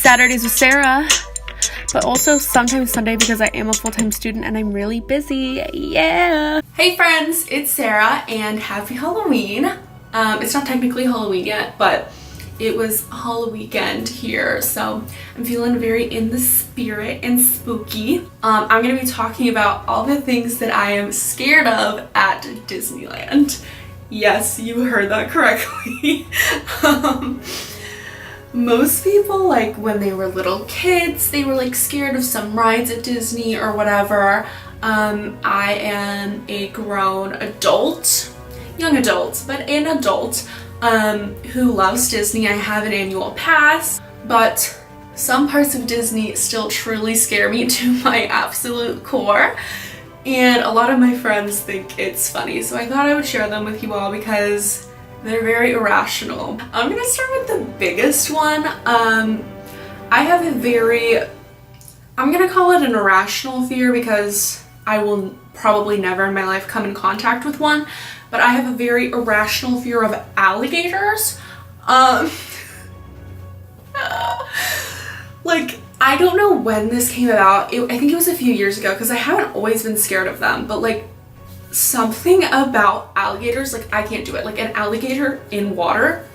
Saturdays with Sarah, but also sometimes Sunday because I am a full-time student and I'm really busy. Yeah. Hey friends, it's Sarah and happy Halloween. It's not technically Halloween yet, but it was Halloween weekend here, so I'm feeling very in the spirit and spooky. I'm gonna be talking about all the things that I am scared of at Disneyland. Yes, you heard that correctly. Most people, like when they were little kids, they were like scared of some rides at Disney or whatever. I am a grown adult, young adult, but an adult who loves Disney. I have an annual pass, but some parts of Disney still truly scare me to my absolute core. And a lot of my friends think it's funny, so I thought I would share them with you all because they're very irrational. I'm gonna start with the biggest one. I have a I'm gonna call it an irrational fear because I will probably never in my life come in contact with one, but I have a very irrational fear of alligators. Like, I don't know when this came about. I think it was a few years ago because I haven't always been scared of them, but like something about alligators, like I can't do it. Like an alligator in water,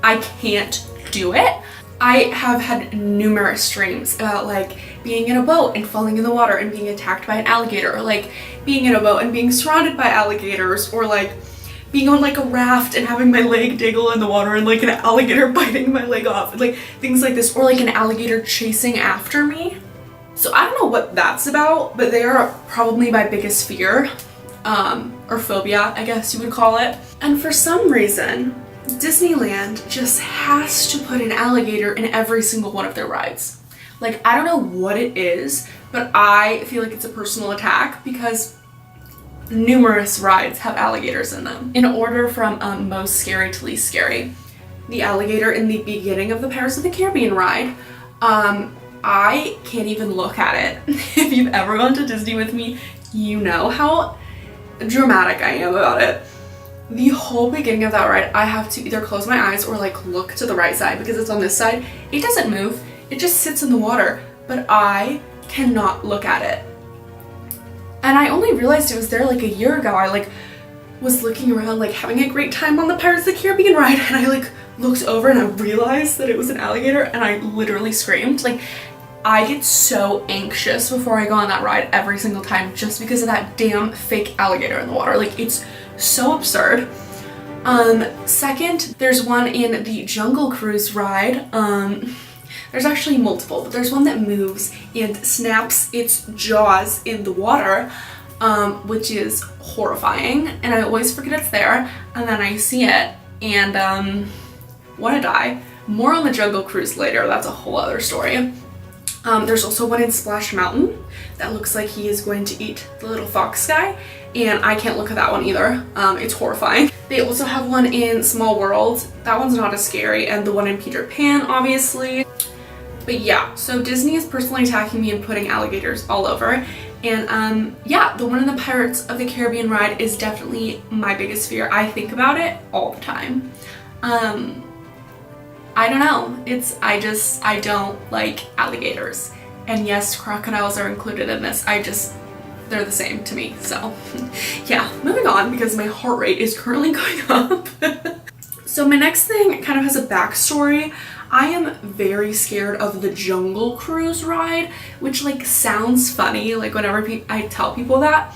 I can't do it. I have had numerous dreams about like being in a boat and falling in the water and being attacked by an alligator, or like being in a boat and being surrounded by alligators, or like being on like a raft and having my leg diggle in the water and like an alligator biting my leg off, like things like this, or like an alligator chasing after me. So I don't know what that's about, but they are probably my biggest fear, or phobia, I guess you would call it. And for some reason, Disneyland just has to put an alligator in every single one of their rides. Like, I don't know what it is, but I feel like it's a personal attack because numerous rides have alligators in them. In order from most scary to least scary. The alligator in the beginning of the Pirates of the Caribbean ride, I can't even look at it. If you've ever gone to Disney with me, you know how dramatic I am about it. The whole beginning of that ride, I have to either close my eyes or like look to the right side because it's on this side. It doesn't move, it just sits in the water, but I cannot look at it. And I only realized it was there like a year ago. I like was looking around like having a great time on the Pirates of the Caribbean ride, and I like looked over and I realized that it was an alligator, and I literally screamed. Like, I get so anxious before I go on that ride every single time just because of that damn fake alligator in the water. Like, it's so absurd. Second, there's one in the Jungle Cruise ride. There's actually multiple, but there's one that moves and snaps its jaws in the water, which is horrifying, and I always forget it's there, and then I see it and want to die. More on the Jungle Cruise later, that's a whole other story. There's also one in Splash Mountain that looks like he is going to eat the little fox guy, and I can't look at that one either. It's horrifying. They also have one in Small World. That one's not as scary, and the one in Peter Pan, obviously. But yeah, so Disney is personally attacking me and putting alligators all over. And yeah, the one in the Pirates of the Caribbean ride is definitely my biggest fear. I think about it all the time. I don't know. I don't like alligators. And yes, crocodiles are included in this. They're the same to me. So yeah, moving on because my heart rate is currently going up. So my next thing kind of has a backstory. I am very scared of the Jungle Cruise ride, which like sounds funny, like whenever I tell people that,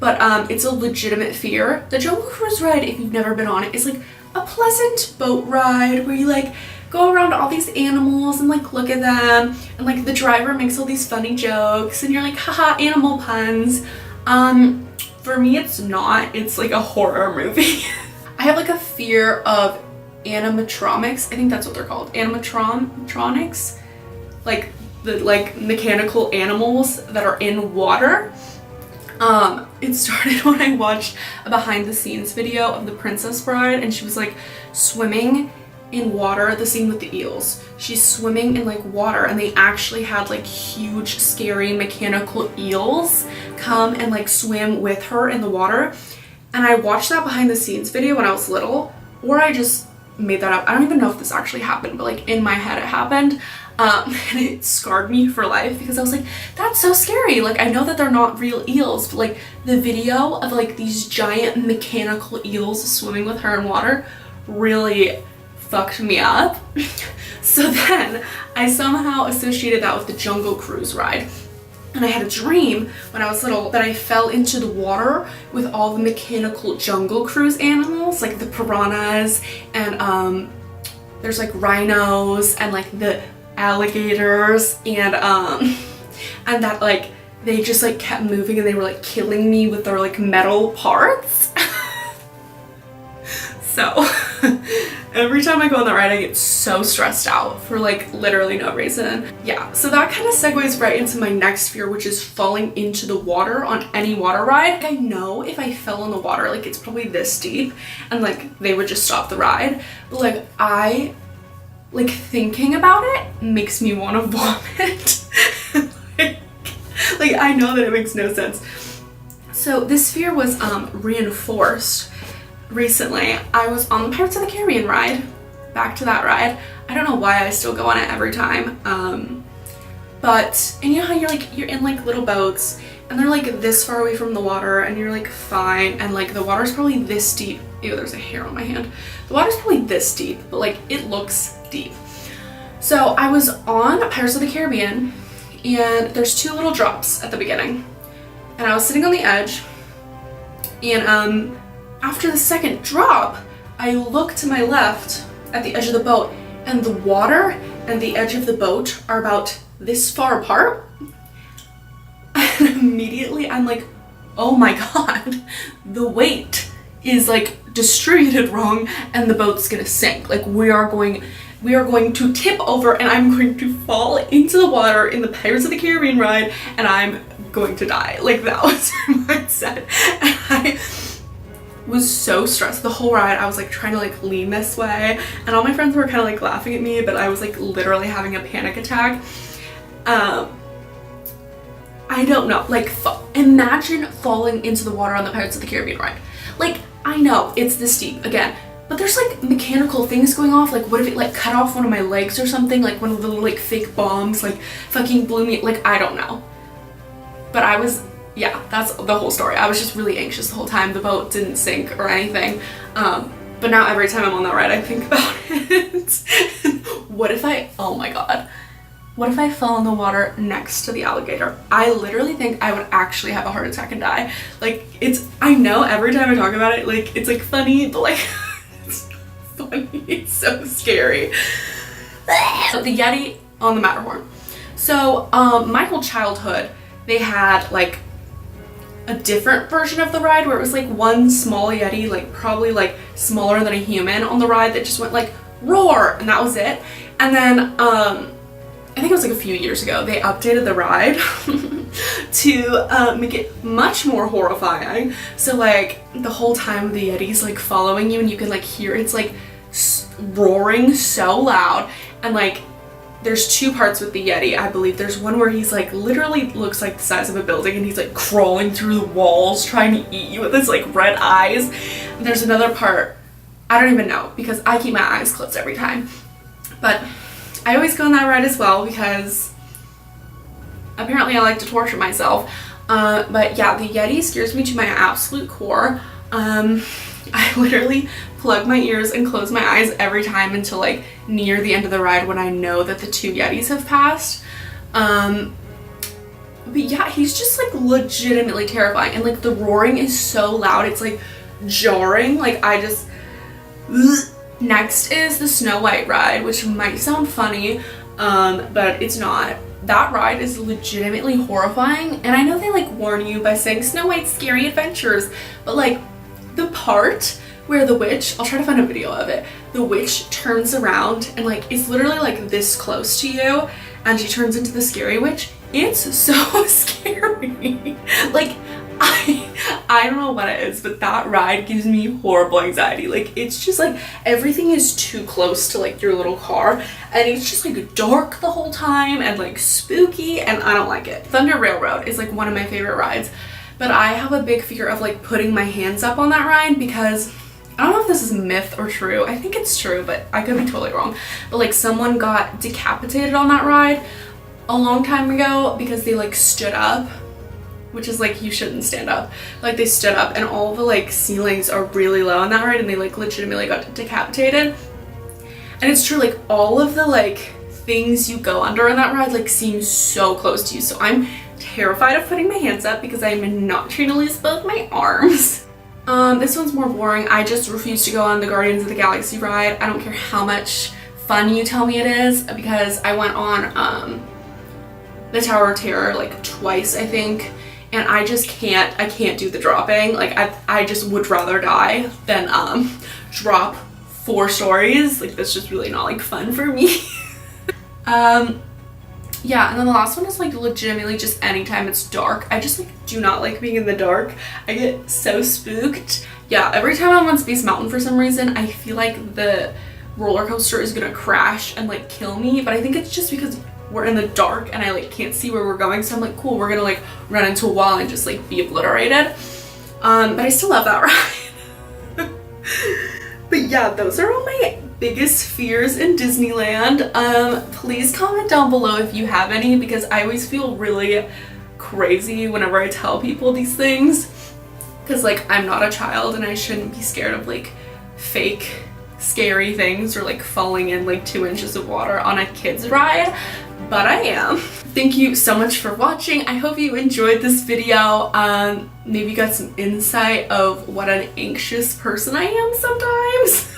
but it's a legitimate fear. The Jungle Cruise ride, if you've never been on it, is like a pleasant boat ride where you like go around all these animals and like look at them, and like the driver makes all these funny jokes and you're like, haha, animal puns. For me, it's not. It's like a horror movie. I have like a fear of animatronics. I think that's what they're called. Animatronics. Like the mechanical animals that are in water. It started when I watched a behind the scenes video of The Princess Bride, and she was like swimming in water, the scene with the eels. She's swimming in like water, and they actually had like huge scary mechanical eels come and like swim with her in the water. And I watched that behind the scenes video when I was little, or I just made that up. I don't even know if this actually happened, but like in my head it happened. And it scarred me for life because I was like, that's so scary. Like, I know that they're not real eels, but like the video of like these giant mechanical eels swimming with her in water really fucked me up. So then I somehow associated that with the Jungle Cruise ride. And I had a dream when I was little that I fell into the water with all the mechanical Jungle Cruise animals, like the piranhas, and there's like rhinos and like the alligators, and that like they just like kept moving and they were like killing me with their like metal parts. So every time I go on that ride I get so stressed out for like literally no reason. Yeah, so that kind of segues right into my next fear, which is falling into the water on any water ride. Like, I know if I fell in the water, like it's probably this deep and like they would just stop the ride, but like like thinking about it makes me want to vomit. like I know that it makes no sense. So this fear was reinforced recently. I was on the Pirates of the Caribbean ride, back to that ride. I don't know why I still go on it every time. But, and you know how you're in like little boats and they're like this far away from the water and you're like fine, and like the water's probably this deep. Ew, there's a hair on my hand. The water's probably this deep, but like it looks deep. So I was on Pirates of the Caribbean and there's two little drops at the beginning. And I was sitting on the edge, and after the second drop, I look to my left at the edge of the boat, and the water and the edge of the boat are about this far apart. And immediately I'm like, oh my god, the weight is like distributed wrong and the boat's gonna sink. Like we are going to tip over and I'm going to fall into the water in the Pirates of the Caribbean ride and I'm going to die. Like that was my mindset. And I was so stressed the whole ride. I was like trying to like lean this way and all my friends were kind of like laughing at me, but I was like literally having a panic attack. I don't know, like imagine falling into the water on the Pirates of the Caribbean ride. Like, I know it's this deep again, but there's like mechanical things going off. Like what if it like cut off one of my legs or something? Like one of the little like fake bombs like fucking blew me, like I don't know. But I was, yeah, that's the whole story. I was just really anxious the whole time. The boat didn't sink or anything. But now every time I'm on that ride I think about it. What if oh my god. What if I fell in the water next to the alligator? I literally think I would actually have a heart attack and die. Like I know every time I talk about it, like it's like funny, but like it's funny, it's so scary. The Yeti on the Matterhorn. So my whole childhood, they had like a different version of the ride where it was like one small Yeti, like probably like smaller than a human on the ride that just went like roar, and that was it. And then I think it was like a few years ago, they updated the ride to make it much more horrifying. So like the whole time the Yeti's like following you and you can like hear it's like roaring so loud, and like there's two parts with the Yeti. I believe there's one where he's like literally looks like the size of a building and he's like crawling through the walls trying to eat you with his like red eyes. And there's another part, I don't even know because I keep my eyes closed every time. But I always go on that ride as well because apparently I like to torture myself. But yeah, the Yeti scares me to my absolute core. I literally plug my ears and close my eyes every time until like near the end of the ride when I know that the two Yetis have passed. But yeah, he's just like legitimately terrifying, and like the roaring is so loud, it's like jarring. Like I just Next is the Snow White ride, which might sound funny, but it's not. That ride is legitimately horrifying, and I know they like warn you by saying Snow White's scary adventures, but like the part where the witch, I'll try to find a video of it, the witch turns around and like is literally like this close to you and she turns into the scary witch, it's so scary. Like I don't know what it is, but that ride gives me horrible anxiety. Like it's just like everything is too close to like your little car, and it's just like dark the whole time and like spooky, and I don't like it. Thunder Railroad is like one of my favorite rides, but I have a big fear of like putting my hands up on that ride because I don't know if this is myth or true. I think it's true, but I could be totally wrong. But like someone got decapitated on that ride a long time ago because they like stood up, which is like, you shouldn't stand up. Like they stood up and all the like ceilings are really low on that ride and they like legitimately got decapitated. And it's true, like all of the like things you go under on that ride like seem so close to you. So I'm terrified of putting my hands up because I'm not trying to lose both my arms. This one's more boring. I just refuse to go on the Guardians of the Galaxy ride. I don't care how much fun you tell me it is, because I went on the Tower of Terror like twice, I think, and I just can't, I can't do the dropping. Like I just would rather die than drop 4 stories. Like that's just really not like fun for me. Yeah, and then the last one is like legitimately just anytime it's dark. I just like do not like being in the dark. I get so spooked. Yeah, every time I'm on Space Mountain for some reason, I feel like the roller coaster is gonna crash and like kill me, but I think it's just because we're in the dark and I like can't see where we're going. So I'm like, cool, we're gonna like run into a wall and just like be obliterated. But I still love that ride. But yeah, those are all my biggest fears in Disneyland. Please comment down below if you have any, because I always feel really crazy whenever I tell people these things, because like I'm not a child and I shouldn't be scared of like fake scary things or like falling in like 2 inches of water on a kid's ride, but I am. Thank you so much for watching. I hope you enjoyed this video. Maybe you got some insight of what an anxious person I am sometimes.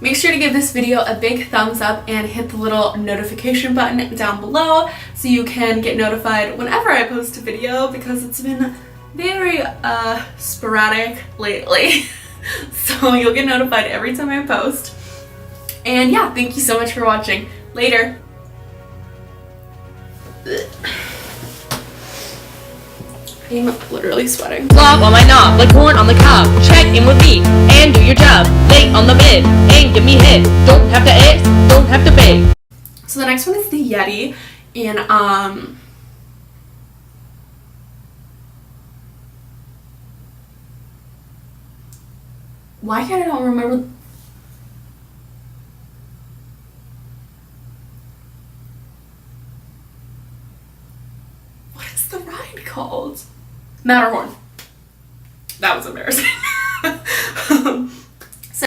Make sure to give this video a big thumbs up and hit the little notification button down below so you can get notified whenever I post a video, because it's been very sporadic lately. So you'll get notified every time I post. And yeah, thank you so much for watching. Later. I'm literally sweating. Vlog on my knob, like corn on the cob. Check in with me and do your job. Late on the bid and give me hit. Don't have to ask, don't have to beg. So the next one is the Yeti, and why can't I not remember? What is the ride called? Matterhorn. That was embarrassing.